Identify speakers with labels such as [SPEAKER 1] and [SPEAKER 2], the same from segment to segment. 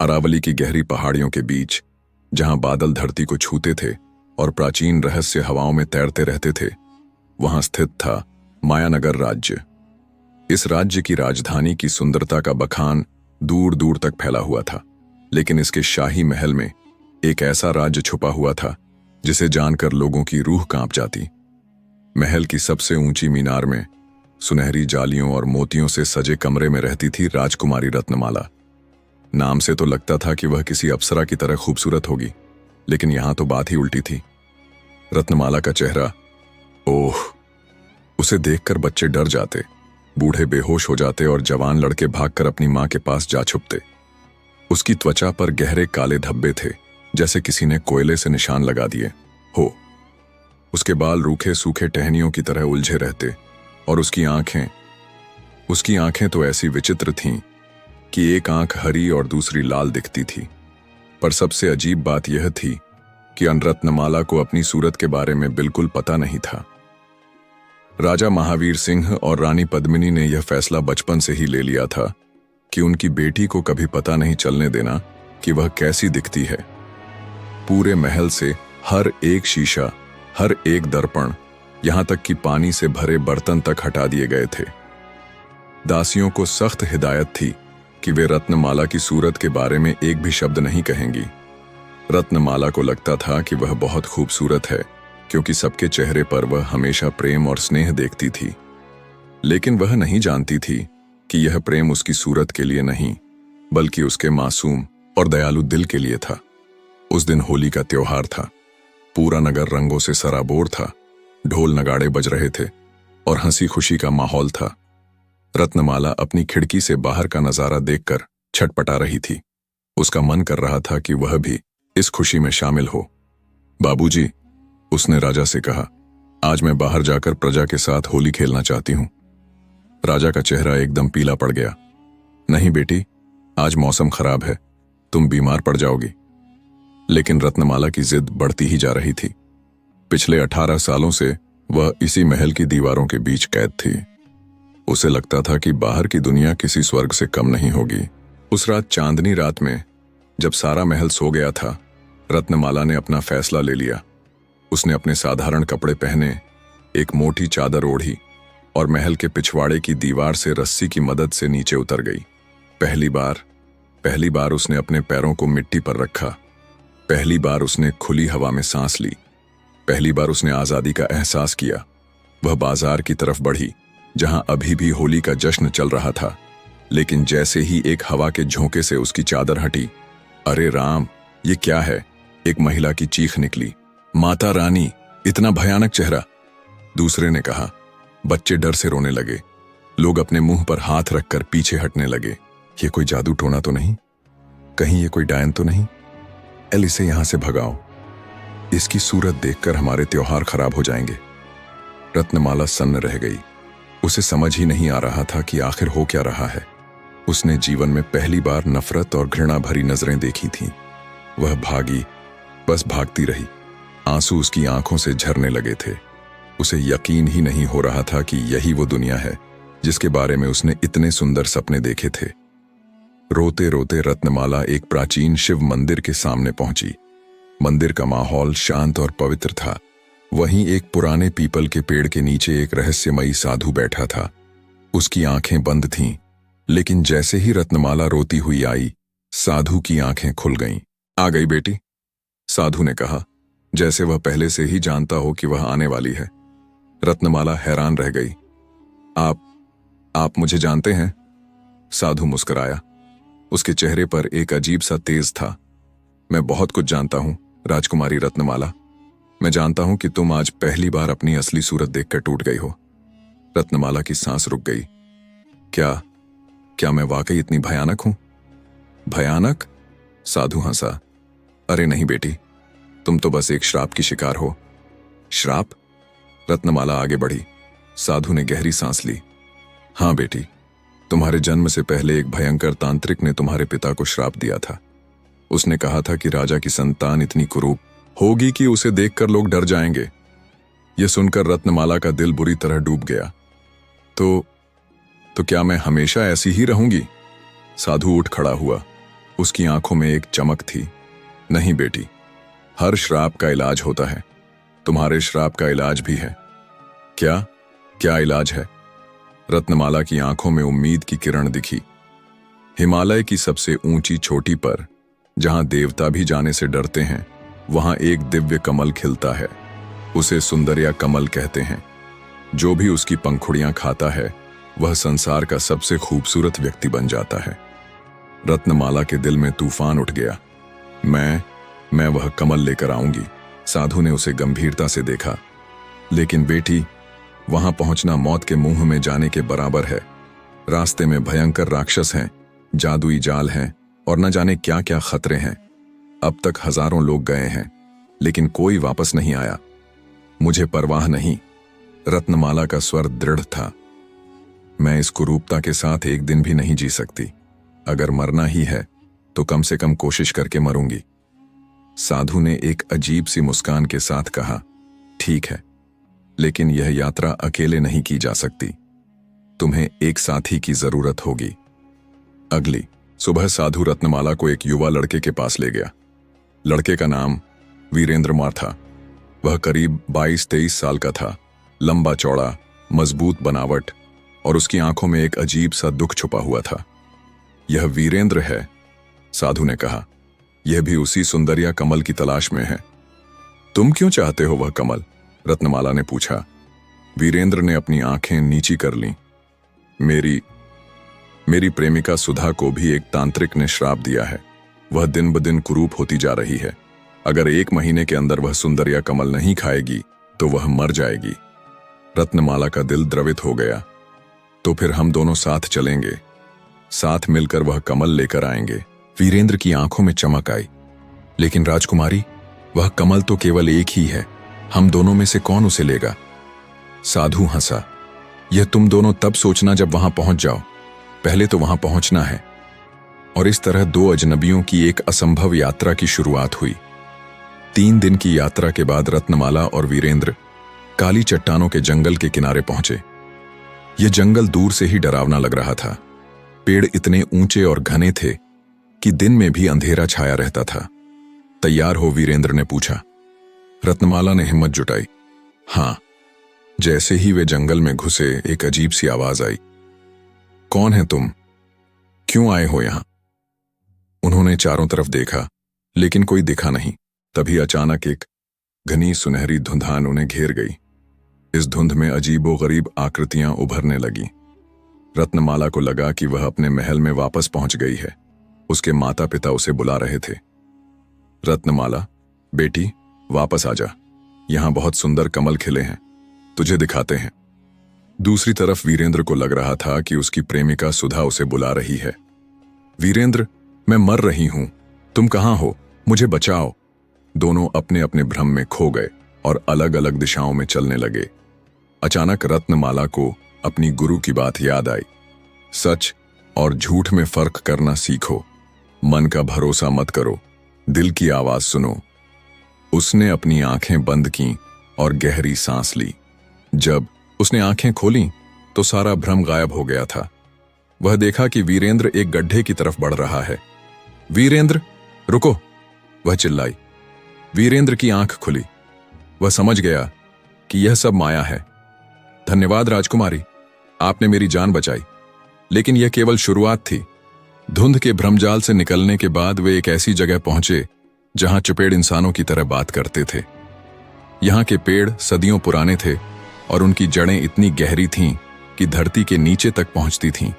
[SPEAKER 1] अरावली की गहरी पहाड़ियों के बीच, जहां बादल धरती को छूते थे और प्राचीन रहस्य हवाओं में तैरते रहते थे, वहां स्थित था मायानगर राज्य। इस राज्य की राजधानी की सुंदरता का बखान दूर दूर तक फैला हुआ था, लेकिन इसके शाही महल में एक ऐसा राज्य छुपा हुआ था जिसे जानकर लोगों की रूह कांप जाती। महल की सबसे ऊंची मीनार में सुनहरी जालियों और मोतियों से सजे कमरे में रहती थी राजकुमारी रत्नमाला। नाम से तो लगता था कि वह किसी अप्सरा की तरह खूबसूरत होगी, लेकिन यहां तो बात ही उल्टी थी। रत्नमाला का चेहरा, ओह, उसे देखकर बच्चे डर जाते, बूढ़े बेहोश हो जाते और जवान लड़के भागकर अपनी मां के पास जा छुपते। उसकी त्वचा पर गहरे काले धब्बे थे, जैसे किसी ने कोयले से निशान लगा दिए हो। उसके बाल रूखे सूखे टहनियों की तरह उलझे रहते और उसकी आंखें तो ऐसी विचित्र थीं कि एक आंख हरी और दूसरी लाल दिखती थी। पर सबसे अजीब बात यह थी कि रत्नमाला को अपनी सूरत के बारे में बिल्कुल पता नहीं था। राजा महावीर सिंह और रानी पद्मिनी ने यह फैसला बचपन से ही ले लिया था कि उनकी बेटी को कभी पता नहीं चलने देना कि वह कैसी दिखती है। पूरे महल से हर एक शीशा, हर एक दर्पण, यहां तक कि पानी से भरे बर्तन तक हटा दिए गए थे। दासियों को सख्त हिदायत थी कि वे रत्नमाला की सूरत के बारे में एक भी शब्द नहीं कहेंगी। रत्नमाला को लगता था कि वह बहुत खूबसूरत है, क्योंकि सबके चेहरे पर वह हमेशा प्रेम और स्नेह देखती थी। लेकिन वह नहीं जानती थी कि यह प्रेम उसकी सूरत के लिए नहीं, बल्कि उसके मासूम और दयालु दिल के लिए था। उस दिन होली का त्योहार था। पूरा नगर रंगों से सराबोर था, ढोल नगाड़े बज रहे थे और हंसी खुशी का माहौल था। रत्नमाला अपनी खिड़की से बाहर का नजारा देखकर छटपटा रही थी। उसका मन कर रहा था कि वह भी इस खुशी में शामिल हो। बाबूजी, उसने राजा से कहा, आज मैं बाहर जाकर प्रजा के साथ होली खेलना चाहती हूं। राजा का चेहरा एकदम पीला पड़ गया। नहीं बेटी, आज मौसम खराब है, तुम बीमार पड़ जाओगी। लेकिन रत्नमाला की जिद बढ़ती ही जा रही थी। पिछले 18 सालों से वह इसी महल की दीवारों के बीच कैद थी। उसे लगता था कि बाहर की दुनिया किसी स्वर्ग से कम नहीं होगी। उस रात, चांदनी रात में, जब सारा महल सो गया था, रत्नमाला ने अपना फैसला ले लिया। उसने अपने साधारण कपड़े पहने, एक मोटी चादर ओढ़ी और महल के पिछवाड़े की दीवार से रस्सी की मदद से नीचे उतर गई। पहली बार उसने अपने पैरों को मिट्टी पर रखा। पहली बार उसने खुली हवा में सांस ली। पहली बार उसने आजादी का एहसास किया। वह बाजार की तरफ बढ़ी, जहां अभी भी होली का जश्न चल रहा था। लेकिन जैसे ही एक हवा के झोंके से उसकी चादर हटी, अरे राम, ये क्या है? एक महिला की चीख निकली, माता रानी, इतना भयानक चेहरा। दूसरे ने कहा। बच्चे डर से रोने लगे। लोग अपने मुंह पर हाथ रखकर पीछे हटने लगे। ये कोई जादू टोना तो नहीं? कहीं ये कोई डायन तो नहीं? एल, इसे यहां से भगाओ। इसकी सूरत देखकर हमारे त्योहार खराब हो जाएंगे। रत्नमाला सन्न रह गई। उसे समझ ही नहीं आ रहा था कि आखिर हो क्या रहा है। उसने जीवन में पहली बार नफरत और घृणा भरी नजरें देखी थीं। वह भागी, बस भागती रही। आंसू उसकी आंखों से झरने लगे थे। उसे यकीन ही नहीं हो रहा था कि यही वो दुनिया है जिसके बारे में उसने इतने सुंदर सपने देखे थे। रोते रोते रत्नमाला एक प्राचीन शिव मंदिर के सामने पहुंची। मंदिर का माहौल शांत और पवित्र था। वहीं एक पुराने पीपल के पेड़ के नीचे एक रहस्यमयी साधु बैठा था। उसकी आंखें बंद थीं, लेकिन जैसे ही रत्नमाला रोती हुई आई, साधु की आंखें खुल गईं। आ गई बेटी, साधु ने कहा, जैसे वह पहले से ही जानता हो कि वह आने वाली है। रत्नमाला हैरान रह गई। आप मुझे जानते हैं? साधु मुस्कुराया। उसके चेहरे पर एक अजीब सा तेज था। मैं बहुत कुछ जानता हूं, राजकुमारी रत्नमाला। मैं जानता हूं कि तुम आज पहली बार अपनी असली सूरत देखकर टूट गई हो। रत्नमाला की सांस रुक गई। क्या मैं वाकई इतनी भयानक हूं? भयानक? साधु हंसा। अरे नहीं बेटी, तुम तो बस एक श्राप की शिकार हो। श्राप? रत्नमाला आगे बढ़ी। साधु ने गहरी सांस ली। हां बेटी, तुम्हारे जन्म से पहले एक भयंकर तांत्रिक ने तुम्हारे पिता को श्राप दिया था। उसने कहा था कि राजा की संतान इतनी कुरूप होगी कि उसे देखकर लोग डर जाएंगे। यह सुनकर रत्नमाला का दिल बुरी तरह डूब गया। तो क्या मैं हमेशा ऐसी ही रहूंगी? साधु उठ खड़ा हुआ। उसकी आंखों में एक चमक थी। नहीं बेटी, हर श्राप का इलाज होता है। तुम्हारे श्राप का इलाज भी है। क्या क्या इलाज है? रत्नमाला की आंखों में उम्मीद की किरण दिखी। हिमालय की सबसे ऊंची चोटी पर, जहां देवता भी जाने से डरते हैं, वहां एक दिव्य कमल खिलता है। उसे सुंदरिया कमल कहते हैं। जो भी उसकी पंखुड़ियां खाता है वह संसार का सबसे खूबसूरत व्यक्ति बन जाता है। रत्नमाला के दिल में तूफान उठ गया। मैं वह कमल लेकर आऊंगी। साधु ने उसे गंभीरता से देखा। लेकिन बेटी, वहां पहुंचना मौत के मुंह में जाने के बराबर है। रास्ते में भयंकर राक्षस हैं, जादुई जाल हैं और न जाने क्या क्या खतरे हैं। अब तक हजारों लोग गए हैं, लेकिन कोई वापस नहीं आया। मुझे परवाह नहीं। रत्नमाला का स्वर दृढ़ था। मैं इस कुरूपता के साथ एक दिन भी नहीं जी सकती। अगर मरना ही है तो कम से कम कोशिश करके मरूंगी। साधु ने एक अजीब सी मुस्कान के साथ कहा, ठीक है, लेकिन यह यात्रा अकेले नहीं की जा सकती। तुम्हें एक साथी की जरूरत होगी। अगली सुबह साधु रत्नमाला को एक युवा लड़के के पास ले गया। लड़के का नाम वीरेंद्र मार था। वह करीब 22-23 साल का था। लंबा चौड़ा, मजबूत बनावट और उसकी आंखों में एक अजीब सा दुख छुपा हुआ था। यह वीरेंद्र है, साधु ने कहा। यह भी उसी सुंदरिया कमल की तलाश में है। तुम क्यों चाहते हो वह कमल? रत्नमाला ने पूछा। वीरेंद्र ने अपनी आंखें नीची कर लीं। मेरी प्रेमिका सुधा को भी एक तांत्रिक ने श्राप दिया है। वह दिन ब दिन कुरूप होती जा रही है। अगर 1 महीने के अंदर वह सुंदरिया कमल नहीं खाएगी तो वह मर जाएगी। रत्नमाला का दिल द्रवित हो गया। तो फिर हम दोनों साथ चलेंगे, साथ मिलकर वह कमल लेकर आएंगे। वीरेंद्र की आंखों में चमक आई। लेकिन राजकुमारी, वह कमल तो केवल एक ही है। हम दोनों में से कौन उसे लेगा? साधु हंसा। यह तुम दोनों तब सोचना जब वहां पहुंच जाओ। पहले तो वहां पहुंचना है। और इस तरह 2 अजनबियों की एक असंभव यात्रा की शुरुआत हुई। 3 दिन की यात्रा के बाद रत्नमाला और वीरेंद्र काली चट्टानों के जंगल के किनारे पहुंचे। यह जंगल दूर से ही डरावना लग रहा था। पेड़ इतने ऊंचे और घने थे कि दिन में भी अंधेरा छाया रहता था। तैयार हो? वीरेंद्र ने पूछा। रत्नमाला ने हिम्मत जुटाई। हां। जैसे ही वे जंगल में घुसे, एक अजीब सी आवाज आई। कौन है तुम? क्यों आए हो यहां? उन्होंने चारों तरफ देखा, लेकिन कोई दिखा नहीं। तभी अचानक एक घनी सुनहरी धुंधान उन्हें घेर गई। इस धुंध में अजीबोगरीब आकृतियां उभरने लगी। रत्नमाला को लगा कि वह अपने महल में वापस पहुंच गई है। उसके माता पिता उसे बुला रहे थे। रत्नमाला, बेटी, वापस आ जा। यहां बहुत सुंदर कमल खिले हैं, तुझे दिखाते हैं। दूसरी तरफ वीरेंद्र को लग रहा था कि उसकी प्रेमिका सुधा उसे बुला रही है। वीरेंद्र, मैं मर रही हूं, तुम कहां हो? मुझे बचाओ। दोनों अपने अपने भ्रम में खो गए और अलग अलग दिशाओं में चलने लगे। अचानक रत्नमाला को अपनी गुरु की बात याद आई। सच और झूठ में फर्क करना सीखो। मन का भरोसा मत करो, दिल की आवाज सुनो। उसने अपनी आंखें बंद की और गहरी सांस ली। जब उसने आंखें खोलीं तो सारा भ्रम गायब हो गया था। वह देखा कि वीरेंद्र एक गड्ढे की तरफ बढ़ रहा है। वीरेंद्र, रुको! वह चिल्लाई। वीरेंद्र की आंख खुली। वह समझ गया कि यह सब माया है। धन्यवाद राजकुमारी, आपने मेरी जान बचाई। लेकिन यह केवल शुरुआत थी। धुंध के भ्रमजाल से निकलने के बाद वे एक ऐसी जगह पहुंचे जहां चुपेड़ इंसानों की तरह बात करते थे। यहां के पेड़ सदियों पुराने थे और उनकी जड़ें इतनी गहरी थीं कि धरती के नीचे तक पहुंचती थीं।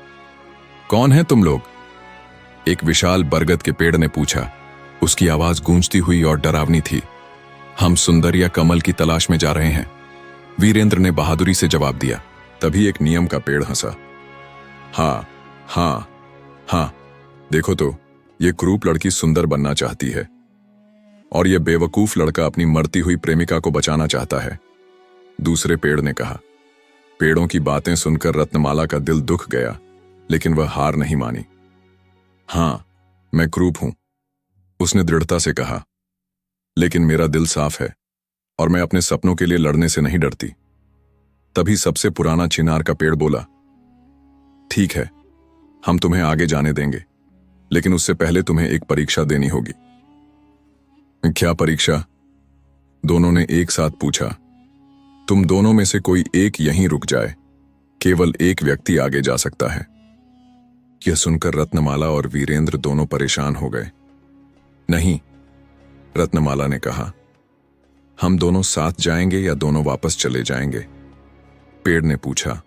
[SPEAKER 1] कौन है तुम लोग? एक विशाल बरगद के पेड़ ने पूछा। उसकी आवाज गूंजती हुई और डरावनी थी। हम सुंदरिया कमल की तलाश में जा रहे हैं, वीरेंद्र ने बहादुरी से जवाब दिया। तभी एक नियम का पेड़ हंसा। हाँ हाँ हाँ, देखो तो, ये क्रूप लड़की सुंदर बनना चाहती है और यह बेवकूफ लड़का अपनी मरती हुई प्रेमिका को बचाना चाहता है, दूसरे पेड़ ने कहा। पेड़ों की बातें सुनकर रत्नमाला का दिल दुख गया, लेकिन वह हार नहीं मानी। हाँ, मैं क्रूप हूं, उसने दृढ़ता से कहा, लेकिन मेरा दिल साफ है और मैं अपने सपनों के लिए लड़ने से नहीं डरती। तभी सबसे पुराना चिनार का पेड़ बोला, ठीक है, हम तुम्हें आगे जाने देंगे, लेकिन उससे पहले तुम्हें एक परीक्षा देनी होगी। क्या परीक्षा? दोनों ने एक साथ पूछा। तुम दोनों में से कोई एक यहीं रुक जाए, केवल एक व्यक्ति आगे जा सकता है। यह सुनकर रत्नमाला और वीरेंद्र दोनों परेशान हो गए। नहीं, रत्नमाला ने कहा, हम दोनों साथ जाएंगे या दोनों वापस चले जाएंगे? पेड़ ने पूछा।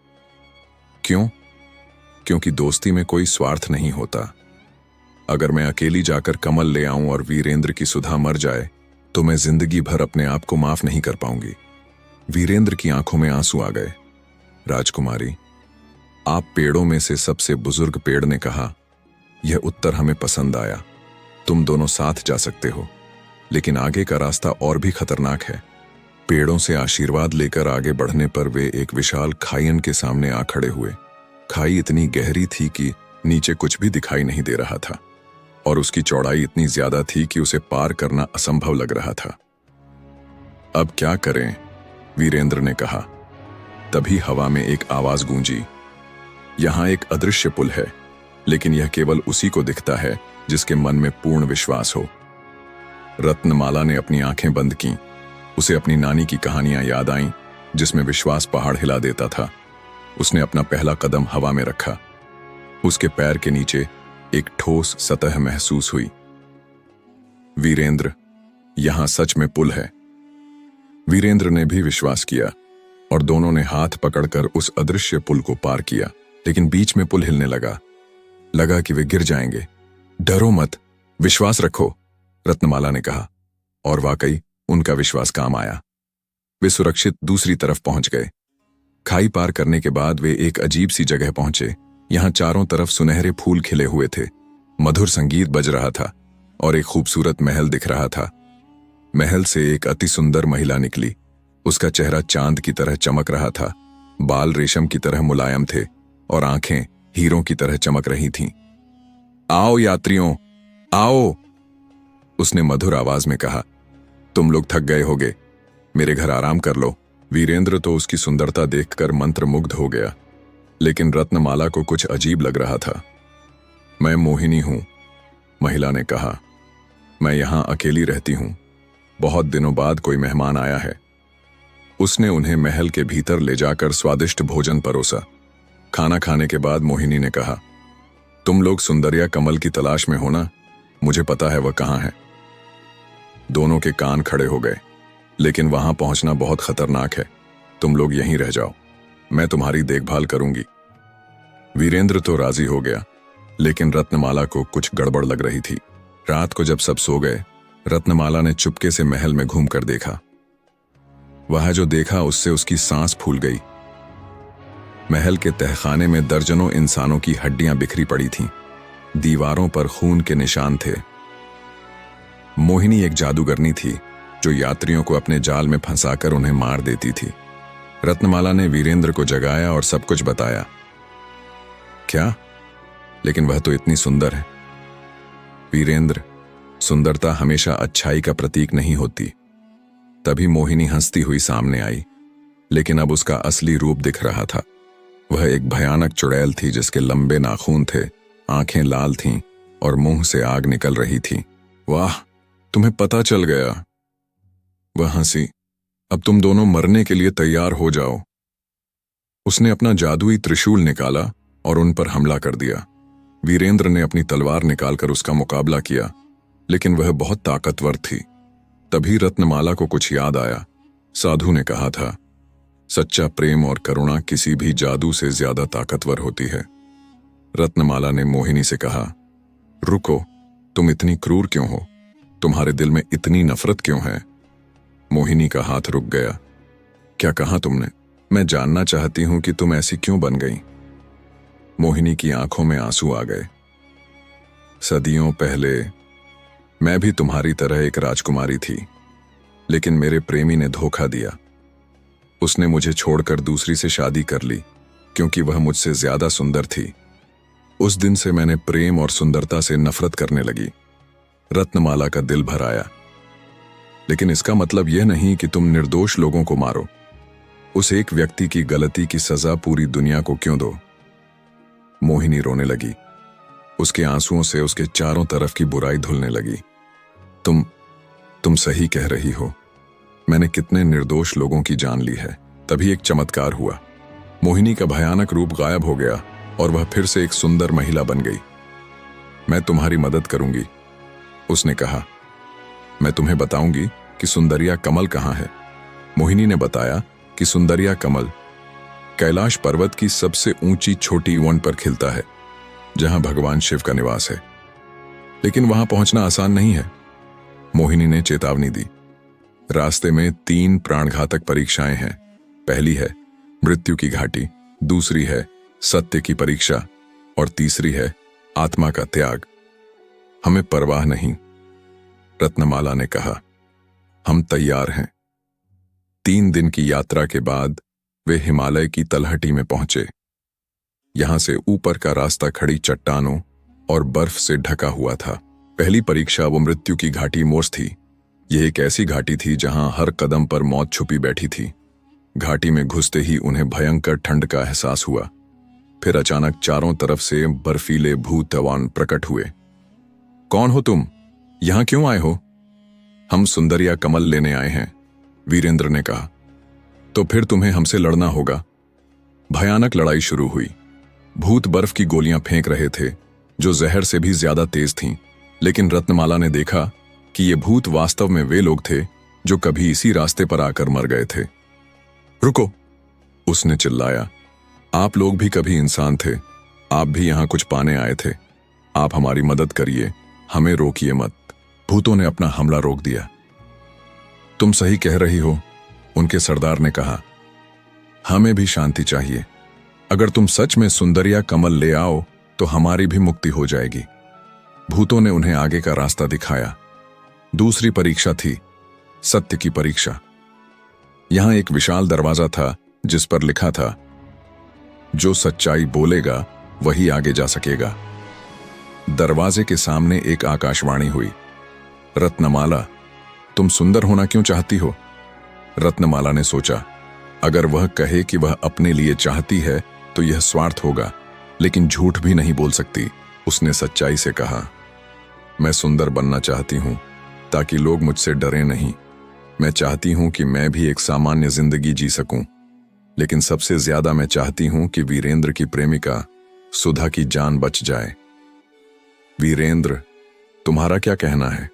[SPEAKER 1] क्यों? क्योंकि दोस्ती में कोई स्वार्थ नहीं होता। अगर मैं अकेली जाकर कमल ले आऊं और वीरेंद्र की सुधा मर जाए तो मैं जिंदगी भर अपने आप को माफ नहीं कर पाऊंगी। वीरेंद्र की आंखों में आंसू आ गए। राजकुमारी, आप पेड़ों में से सबसे बुजुर्ग पेड़ ने कहा, यह उत्तर हमें पसंद आया। तुम दोनों साथ जा सकते हो, लेकिन आगे का रास्ता और भी खतरनाक है। पेड़ों से आशीर्वाद लेकर आगे बढ़ने पर वे एक विशाल खाईन के सामने आ खड़े हुए। खाई इतनी गहरी थी कि नीचे कुछ भी दिखाई नहीं दे रहा था, और उसकी चौड़ाई इतनी ज्यादा थी कि उसे पार करना असंभव लग रहा था। अब क्या करें? वीरेंद्र ने कहा। तभी हवा में एक आवाज गूंजी, यहां एक अदृश्य पुल है, लेकिन यह केवल उसी को दिखता है जिसके मन में पूर्ण विश्वास हो। रत्नमाला ने अपनी आंखें बंद की। उसे अपनी नानी की कहानियां याद आईं, जिसमें विश्वास पहाड़ हिला देता था। उसने अपना पहला कदम हवा में रखा। उसके पैर के नीचे एक ठोस सतह महसूस हुई। वीरेंद्र, यहां सच में पुल है। वीरेंद्र ने भी विश्वास किया और दोनों ने हाथ पकड़कर उस अदृश्य पुल को पार किया, लेकिन बीच में पुल हिलने लगा कि वे गिर जाएंगे। डरो मत, विश्वास रखो, रत्नमाला ने कहा, और वाकई उनका विश्वास काम आया। वे सुरक्षित दूसरी तरफ पहुंच गए। खाई पार करने के बाद वे एक अजीब सी जगह पहुंचे। यहां चारों तरफ सुनहरे फूल खिले हुए थे, मधुर संगीत बज रहा था और एक खूबसूरत महल दिख रहा था। महल से एक अति सुंदर महिला निकली। उसका चेहरा चांद की तरह चमक रहा था, बाल रेशम की तरह मुलायम थे और आंखें हीरों की तरह चमक रही थीं। आओ यात्रियों, आओ, उसने मधुर आवाज में कहा। तुम लोग थक गए होगे, मेरे घर आराम कर लो। वीरेंद्र तो उसकी सुंदरता देखकर मंत्रमुग्ध हो गया, लेकिन रत्नमाला को कुछ अजीब लग रहा था। मैं मोहिनी हूं, महिला ने कहा। मैं यहां अकेली रहती हूं। बहुत दिनों बाद कोई मेहमान आया है। उसने उन्हें महल के भीतर ले जाकर स्वादिष्ट भोजन परोसा। खाना खाने के बाद मोहिनी ने कहा, तुम लोग सुंदरिया कमल की तलाश में हो ना? मुझे पता है वह कहां है। दोनों के कान खड़े हो गए। लेकिन वहां पहुंचना बहुत खतरनाक है। तुम लोग यहीं रह जाओ, मैं तुम्हारी देखभाल करूंगी। वीरेंद्र तो राजी हो गया, लेकिन रत्नमाला को कुछ गड़बड़ लग रही थी। रात को जब सब सो गए, रत्नमाला ने चुपके से महल में घूमकर देखा। वह जो देखा उससे उसकी सांस फूल गई। महल के तहखाने में दर्जनों इंसानों की हड्डियां बिखरी पड़ी थीं। दीवारों पर खून के निशान थे। मोहिनी एक जादूगरनी थी जो यात्रियों को अपने जाल में फंसाकर उन्हें मार देती थी। रत्नमाला ने वीरेंद्र को जगाया और सब कुछ बताया। क्या? लेकिन वह तो इतनी सुंदर है। वीरेंद्र, सुंदरता हमेशा अच्छाई का प्रतीक नहीं होती। तभी मोहिनी हंसती हुई सामने आई, लेकिन अब उसका असली रूप दिख रहा था। वह एक भयानक चुड़ैल थी जिसके लंबे नाखून थे, आंखें लाल थीं और मुंह से आग निकल रही थी। वाह, तुम्हें पता चल गया। वह हंसी। अब तुम दोनों मरने के लिए तैयार हो जाओ। उसने अपना जादुई त्रिशूल निकाला और उन पर हमला कर दिया। वीरेंद्र ने अपनी तलवार निकालकर उसका मुकाबला किया, लेकिन वह बहुत ताकतवर थी। तभी रत्नमाला को कुछ याद आया। साधु ने कहा था, सच्चा प्रेम और करुणा किसी भी जादू से ज्यादा ताकतवर होती है। रत्नमाला ने मोहिनी से कहा, रुको, तुम इतनी क्रूर क्यों हो? तुम्हारे दिल में इतनी नफरत क्यों है? मोहिनी का हाथ रुक गया। क्या कहा तुमने? मैं जानना चाहती हूं कि तुम ऐसी क्यों बन गई। मोहिनी की आंखों में आंसू आ गए। सदियों पहले मैं भी तुम्हारी तरह एक राजकुमारी थी, लेकिन मेरे प्रेमी ने धोखा दिया। उसने मुझे छोड़कर दूसरी से शादी कर ली क्योंकि वह मुझसे ज्यादा सुंदर थी। उस दिन से मैंने प्रेम और सुंदरता से नफरत करने लगी। रत्नमाला का दिल भर आया। लेकिन इसका मतलब यह नहीं कि तुम निर्दोष लोगों को मारो। उस एक व्यक्ति की गलती की सजा पूरी दुनिया को क्यों दो? मोहिनी रोने लगी। उसके आंसुओं से उसके चारों तरफ की बुराई धुलने लगी। तुम सही कह रही हो। मैंने कितने निर्दोष लोगों की जान ली है। तभी एक चमत्कार हुआ। मोहिनी का भयानक रूप गायब हो गया और वह फिर से एक सुंदर महिला बन गई। मैं तुम्हारी मदद करूंगी, उसने कहा। मैं तुम्हें बताऊंगी कि सुंदरिया कमल कहाँ है। मोहिनी ने बताया कि सुंदरिया कमल कैलाश पर्वत की सबसे ऊंची छोटी वन पर खिलता है, जहां भगवान शिव का निवास है। लेकिन वहां पहुंचना आसान नहीं है, मोहिनी ने चेतावनी दी। रास्ते में 3 प्राणघातक परीक्षाएं हैं। पहली है मृत्यु की घाटी, दूसरी है सत्य की परीक्षा और तीसरी है आत्मा का त्याग। हमें परवाह नहीं, रत्नमाला ने कहा। हम तैयार हैं। 3 दिन की यात्रा के बाद वे हिमालय की तलहटी में पहुंचे। यहां से ऊपर का रास्ता खड़ी चट्टानों और बर्फ से ढका हुआ था। पहली परीक्षा वो मृत्यु की घाटी मोर्स थी। यह एक ऐसी घाटी थी जहां हर कदम पर मौत छुपी बैठी थी। घाटी में घुसते ही उन्हें भयंकर ठंड का एहसास हुआ। फिर अचानक चारों तरफ से बर्फीले भूतवान प्रकट हुए। कौन हो तुम? यहां क्यों आए हो? हम सुंदरिया कमल लेने आए हैं, वीरेंद्र ने कहा। तो फिर तुम्हें हमसे लड़ना होगा। भयानक लड़ाई शुरू हुई। भूत बर्फ की गोलियां फेंक रहे थे, जो जहर से भी ज्यादा तेज थीं। लेकिन रत्नमाला ने देखा कि ये भूत वास्तव में वे लोग थे जो कभी इसी रास्ते पर आकर मर गए थे। रुको, उसने चिल्लाया। आप लोग भी कभी इंसान थे। आप भी यहां कुछ पाने आए थे। आप हमारी मदद करिए, हमें रोकिए मत। भूतों ने अपना हमला रोक दिया। तुम सही कह रही हो, उनके सरदार ने कहा। हमें भी शांति चाहिए। अगर तुम सच में सुंदरिया कमल ले आओ तो हमारी भी मुक्ति हो जाएगी। भूतों ने उन्हें आगे का रास्ता दिखाया। दूसरी परीक्षा थी सत्य की परीक्षा। यहां एक विशाल दरवाजा था जिस पर लिखा था, जो सच्चाई बोलेगा वही आगे जा सकेगा। दरवाजे के सामने एक आकाशवाणी हुई। रत्नमाला, तुम सुंदर होना क्यों चाहती हो? रत्नमाला ने सोचा, अगर वह कहे कि वह अपने लिए चाहती है तो यह स्वार्थ होगा, लेकिन झूठ भी नहीं बोल सकती। उसने सच्चाई से कहा, मैं सुंदर बनना चाहती हूं ताकि लोग मुझसे डरें नहीं। मैं चाहती हूं कि मैं भी एक सामान्य जिंदगी जी सकूं, लेकिन सबसे ज्यादा मैं चाहती हूं कि वीरेंद्र की प्रेमिका सुधा की जान बच जाए। वीरेंद्र, तुम्हारा क्या कहना है?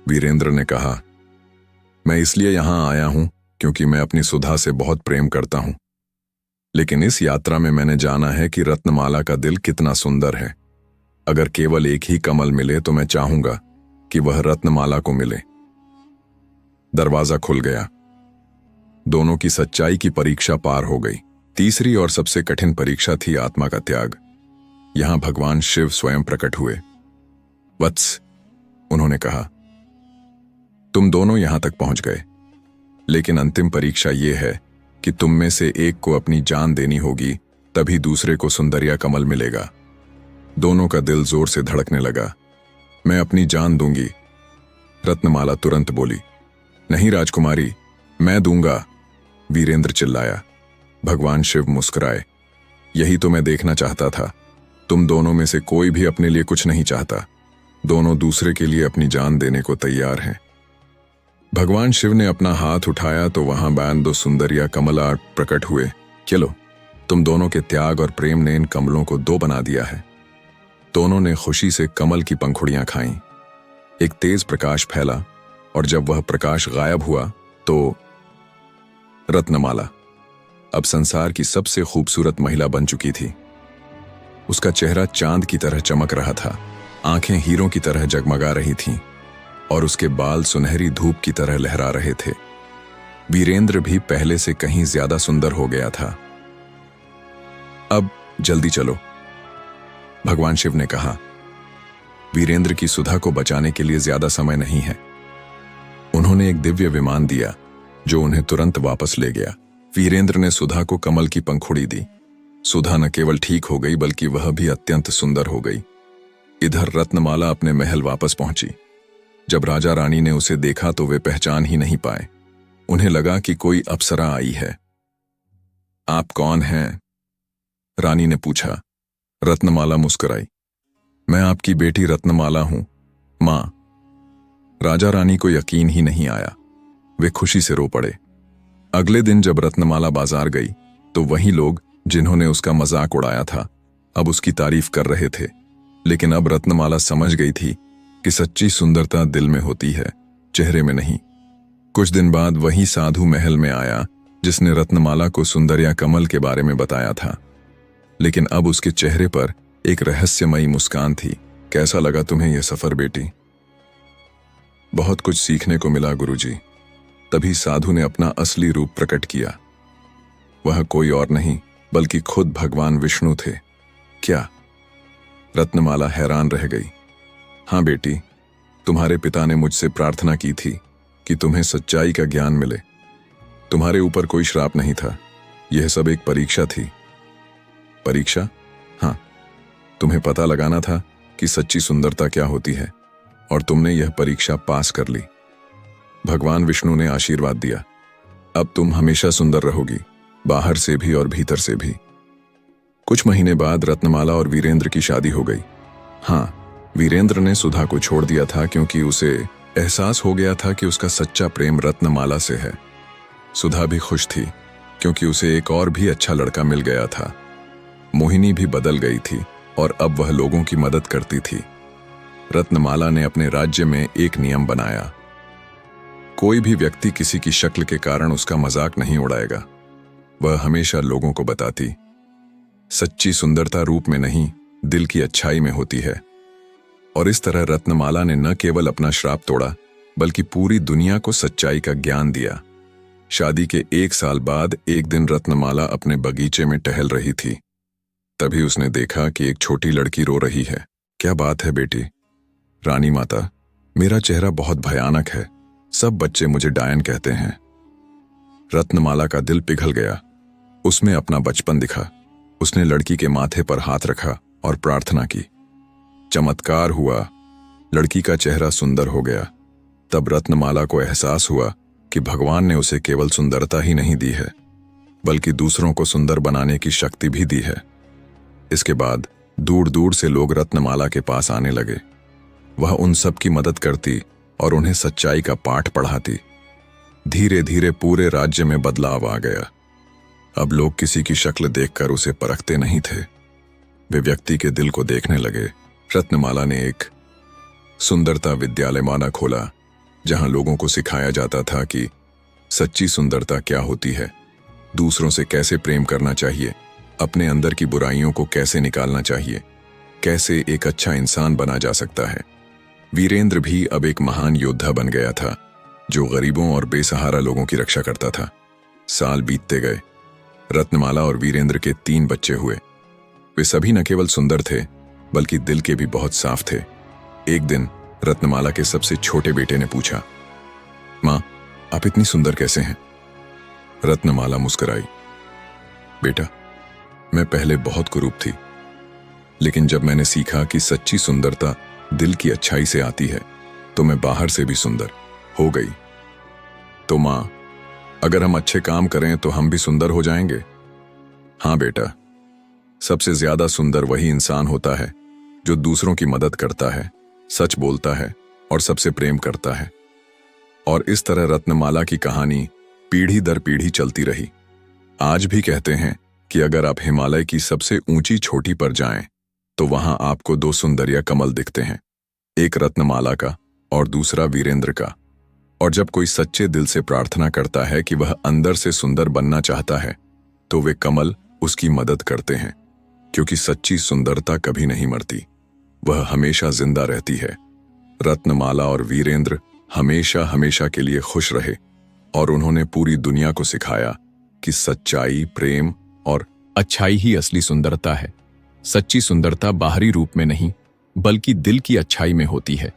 [SPEAKER 1] वीरेंद्र ने कहा, मैं इसलिए यहां आया हूं क्योंकि मैं अपनी सुधा से बहुत प्रेम करता हूं। लेकिन इस यात्रा में मैंने जाना है कि रत्नमाला का दिल कितना सुंदर है। अगर केवल एक ही कमल मिले तो मैं चाहूंगा कि वह रत्नमाला को मिले। दरवाजा खुल गया। दोनों की सच्चाई की परीक्षा पार हो गई। तीसरी और सबसे कठिन परीक्षा थी आत्मा का त्याग। यहां भगवान शिव स्वयं प्रकट हुए। वत्स, उन्होंने कहा, तुम दोनों यहां तक पहुंच गए, लेकिन अंतिम परीक्षा यह है कि तुम में से एक को अपनी जान देनी होगी, तभी दूसरे को सुंदरिया कमल मिलेगा। दोनों का दिल जोर से धड़कने लगा। मैं अपनी जान दूंगी, रत्नमाला तुरंत बोली। नहीं राजकुमारी, मैं दूंगा, वीरेंद्र चिल्लाया। भगवान शिव मुस्कुराए। यही तो मैं देखना चाहता था। तुम दोनों में से कोई भी अपने लिए कुछ नहीं चाहता। दोनों दूसरे के लिए अपनी जान देने को तैयार हैं। भगवान शिव ने अपना हाथ उठाया तो वहां बैन 2 सुंदरिया कमला प्रकट हुए। चलो, तुम दोनों के त्याग और प्रेम ने इन कमलों को 2 बना दिया है। दोनों ने खुशी से कमल की पंखुड़ियां खाईं। एक तेज प्रकाश फैला और जब वह प्रकाश गायब हुआ तो रत्नमाला अब संसार की सबसे खूबसूरत महिला बन चुकी थी। उसका चेहरा चांद की तरह चमक रहा था, आंखें हीरों की तरह जगमगा रही थीं और उसके बाल सुनहरी धूप की तरह लहरा रहे थे। वीरेंद्र भी पहले से कहीं ज्यादा सुंदर हो गया था। अब जल्दी चलो, भगवान शिव ने कहा। वीरेंद्र की सुधा को बचाने के लिए ज्यादा समय नहीं है। उन्होंने एक दिव्य विमान दिया जो उन्हें तुरंत वापस ले गया। वीरेंद्र ने सुधा को कमल की पंखुड़ी दी। सुधा न केवल ठीक हो गई बल्कि वह भी अत्यंत सुंदर हो गई। इधर रत्नमाला अपने महल वापस पहुंची। जब राजा रानी ने उसे देखा तो वे पहचान ही नहीं पाए। उन्हें लगा कि कोई अप्सरा आई है। आप कौन हैं? रानी ने पूछा। रत्नमाला मुस्कुराई। मैं आपकी बेटी रत्नमाला हूं, मां। राजा रानी को यकीन ही नहीं आया। वे खुशी से रो पड़े। अगले दिन जब रत्नमाला बाजार गई तो वही लोग जिन्होंने उसका मजाक उड़ाया था अब उसकी तारीफ कर रहे थे। लेकिन अब रत्नमाला समझ गई थी कि सच्ची सुंदरता दिल में होती है, चेहरे में नहीं। कुछ दिन बाद वही साधु महल में आया जिसने रत्नमाला को सुंदरिया कमल के बारे में बताया था। लेकिन अब उसके चेहरे पर एक रहस्यमयी मुस्कान थी। कैसा लगा तुम्हें यह सफर बेटी? बहुत कुछ सीखने को मिला गुरुजी। तभी साधु ने अपना असली रूप प्रकट किया। वह कोई और नहीं बल्कि खुद भगवान विष्णु थे। क्या? रत्नमाला हैरान रह गई। हाँ बेटी, तुम्हारे पिता ने मुझसे प्रार्थना की थी कि तुम्हें सच्चाई का ज्ञान मिले। तुम्हारे ऊपर कोई श्राप नहीं था, यह सब एक परीक्षा थी। परीक्षा? हाँ, तुम्हें पता लगाना था कि सच्ची सुंदरता क्या होती है और तुमने यह परीक्षा पास कर ली। भगवान विष्णु ने आशीर्वाद दिया। अब तुम हमेशा सुंदर रहोगी, बाहर से भी और भीतर से भी। कुछ महीने बाद रत्नमाला और वीरेंद्र की शादी हो गई। हाँ, वीरेंद्र ने सुधा को छोड़ दिया था क्योंकि उसे एहसास हो गया था कि उसका सच्चा प्रेम रत्नमाला से है। सुधा भी खुश थी क्योंकि उसे एक और भी अच्छा लड़का मिल गया था। मोहिनी भी बदल गई थी और अब वह लोगों की मदद करती थी। रत्नमाला ने अपने राज्य में एक नियम बनाया। कोई भी व्यक्ति किसी की शक्ल के कारण उसका मजाक नहीं उड़ाएगा। वह हमेशा लोगों को बताती, सच्ची सुंदरता रूप में नहीं, दिल की अच्छाई में होती है। और इस तरह रत्नमाला ने न केवल अपना श्राप तोड़ा बल्कि पूरी दुनिया को सच्चाई का ज्ञान दिया। शादी के 1 साल बाद एक दिन रत्नमाला अपने बगीचे में टहल रही थी। तभी उसने देखा कि एक छोटी लड़की रो रही है। क्या बात है बेटी? रानी माता, मेरा चेहरा बहुत भयानक है। सब बच्चे मुझे डायन कहते हैं। रत्नमाला का दिल पिघल गया। उसमें अपना बचपन दिखा। उसने लड़की के माथे पर हाथ रखा और प्रार्थना की। चमत्कार हुआ, लड़की का चेहरा सुंदर हो गया। तब रत्नमाला को एहसास हुआ कि भगवान ने उसे केवल सुंदरता ही नहीं दी है बल्कि दूसरों को सुंदर बनाने की शक्ति भी दी है। इसके बाद दूर दूर से लोग रत्नमाला के पास आने लगे। वह उन सब की मदद करती और उन्हें सच्चाई का पाठ पढ़ाती। धीरे धीरे पूरे राज्य में बदलाव आ गया। अब लोग किसी की शक्ल देखकर उसे परखते नहीं थे, वे व्यक्ति के दिल को देखने लगे। रत्नमाला ने एक सुंदरता विद्यालय माना खोला जहां लोगों को सिखाया जाता था कि सच्ची सुंदरता क्या होती है, दूसरों से कैसे प्रेम करना चाहिए, अपने अंदर की बुराइयों को कैसे निकालना चाहिए, कैसे एक अच्छा इंसान बना जा सकता है। वीरेंद्र भी अब एक महान योद्धा बन गया था जो गरीबों और बेसहारा लोगों की रक्षा करता था। साल बीतते गए। रत्नमाला और वीरेंद्र के 3 बच्चे हुए। वे सभी न केवल सुंदर थे बल्कि दिल के भी बहुत साफ थे। एक दिन रत्नमाला के सबसे छोटे बेटे ने पूछा, मां, आप इतनी सुंदर कैसे हैं? रत्नमाला मुस्कुराई। बेटा, मैं पहले बहुत कुरूप थी, लेकिन जब मैंने सीखा कि सच्ची सुंदरता दिल की अच्छाई से आती है तो मैं बाहर से भी सुंदर हो गई। तो मां, अगर हम अच्छे काम करें तो हम भी सुंदर हो जाएंगे? हाँ बेटा, सबसे ज्यादा सुंदर वही इंसान होता है जो दूसरों की मदद करता है, सच बोलता है और सबसे प्रेम करता है। और इस तरह रत्नमाला की कहानी पीढ़ी दर पीढ़ी चलती रही। आज भी कहते हैं कि अगर आप हिमालय की सबसे ऊंची चोटी पर जाएं तो वहां आपको 2 सुंदरिया कमल दिखते हैं, एक रत्नमाला का और दूसरा वीरेंद्र का। और जब कोई सच्चे दिल से प्रार्थना करता है कि वह अंदर से सुंदर बनना चाहता है तो वे कमल उसकी मदद करते हैं, क्योंकि सच्ची सुंदरता कभी नहीं मरती, वह हमेशा जिंदा रहती है। रत्नमाला और वीरेंद्र हमेशा हमेशा के लिए खुश रहे और उन्होंने पूरी दुनिया को सिखाया कि सच्चाई, प्रेम और अच्छाई ही असली सुंदरता है। सच्ची सुंदरता बाहरी रूप में नहीं बल्कि दिल की अच्छाई में होती है।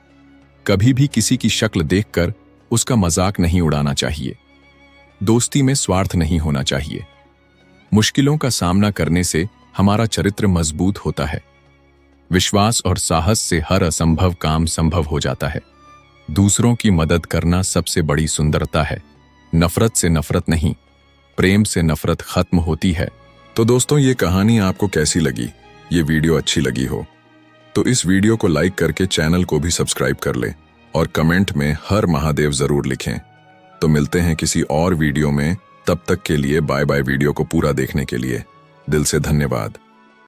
[SPEAKER 1] कभी भी किसी की शक्ल देखकर उसका मजाक नहीं उड़ाना चाहिए। दोस्ती में स्वार्थ नहीं होना चाहिए। मुश्किलों का सामना करने से हमारा चरित्र मजबूत होता है। विश्वास और साहस से हर असंभव काम संभव हो जाता है। दूसरों की मदद करना सबसे बड़ी सुंदरता है। नफरत से नफरत नहीं, प्रेम से नफरत खत्म होती है। तो दोस्तों, ये कहानी आपको कैसी लगी? ये वीडियो अच्छी लगी हो तो इस वीडियो को लाइक करके चैनल को भी सब्सक्राइब कर ले और कमेंट में हर महादेव जरूर लिखें। तो मिलते हैं किसी और वीडियो में, तब तक के लिए बाय बाय। वीडियो को पूरा देखने के लिए दिल से धन्यवाद।